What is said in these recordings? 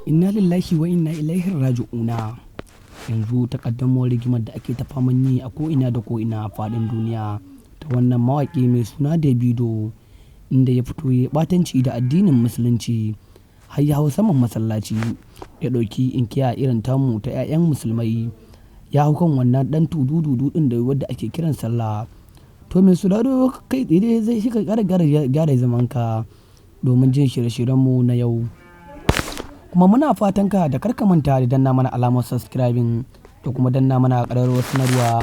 Inna lillahi wa inna ilaihi raji'una. Yanzu takaddamar rigimar da ake ta faman yi a ko'ina da ko'ina a faɗin duniya ta wannan mawaƙi mai suna Davido, inda ya fito ya ɓatanci da addinin musulunci har ya hau saman masallaci ya ɗauki inkiya irin tamu ta 'ya'yan musulmai ya hau kan wannan ɗan tudu-dudu ɗin da wadda ake kiran sallah. To mai sauraro kai tsaye zai shi ka gyara zamanka domin jin shirye-shiryenmu na yau. Kuma muna fatan ka da karka manta da danna mana alamar subscribing da kuma danna mana ƙararrawar sanarwa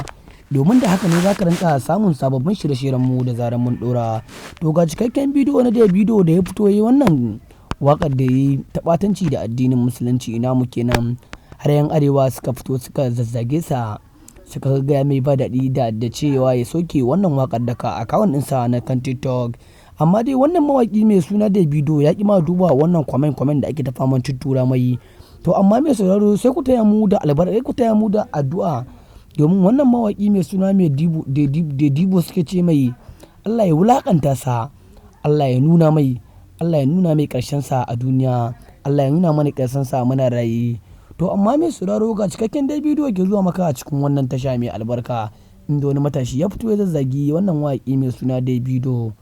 domin da haka ne za ka rinka samun sababbin shirye-shiryenmu da zarar mun ɗora. To ga cikakken bidiyo na Davido da ya fito yi wannan waƙar da yi ta ɓatanci da addinin musulunci ina mu kenan har 'yan arewa suka fito suka zazzage sa suka gaya mai ba daɗi da cewa ya soke wannan waƙar daga akawun ɗinsa na kan TikTok. Amma dai wannan mawaƙi mai suna Davido ya ƙi ma duba wannan kwamen da ake ta faman tuttura mai. To amma mai sauraro sai ku taya mu da albarka, ku taya mu da addu'a domin wannan mawaƙi mai suna Davido suke ce mai Allah ya wulaƙanta sa, Allah ya nuna mai ƙarshen sa a duniya, Allah ya nuna mana ƙarshen sa muna raye. To amma mai sauraro ga cikakken Davido ke zuwa maka a cikin wannan tasha mai albarka inda wani matashi ya fito ya zazzagi wannan mawaƙi mai suna Davido.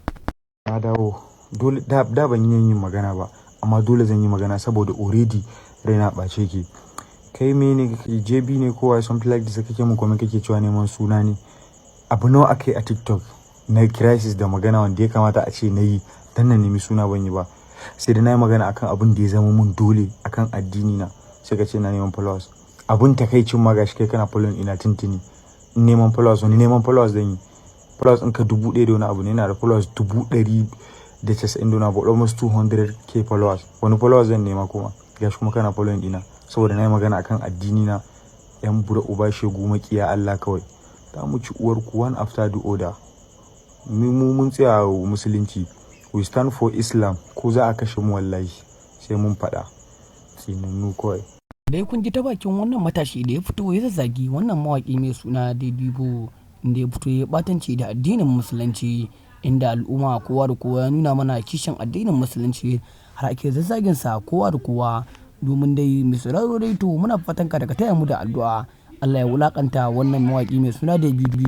Na dawo dole da ban yin magana ba amma dole zan yi magana saboda already raina ɓace ke. Kai mene kake JB ne ko something like this kake mun kuma kake cewa neman suna ne? Abu nawa akai a TikTok na crisis da magana wanda ya kamata a ce nayi dan na nemi suna ban yi ba. Sai da nayi magana akan abin da ya zama mun dole akan addini na sai ka ce na neman followers. Abun takeicin ma gashi kai kana following ina tintini. Neman followers wani neman followers zan yi. Followers ɗinka 1,000 da wani abu ne, yana da followers 190 da wani abu, almost 200k followers. Wani followers zan nema kuma gashi kuma kana following ɗina saboda na yi magana akan addini na. Yan bura uba shegu makiya Allah kawai ta mu ci uwar ku one after the other. Mun tsaya musulunci, we stand for Islam. Ko za a kashe mu wallahi sai mun faɗa tsinannu kawai. Dai kun ji ta bakin wannan matashi da ya fito ya zazzagi wannan mawaƙi mai suna Davido inda ya fito ya ɓatanci da addinin musulunci inda al'umma kowa da kowa ya nuna mana kishin addinin musulunci har ake zazzagin sa kowa da kowa. Domin dai mai sauraro dai to muna fatan ka daga taya mu da addu'a Allah ya wulakanta wannan mawaƙi mai suna Davido.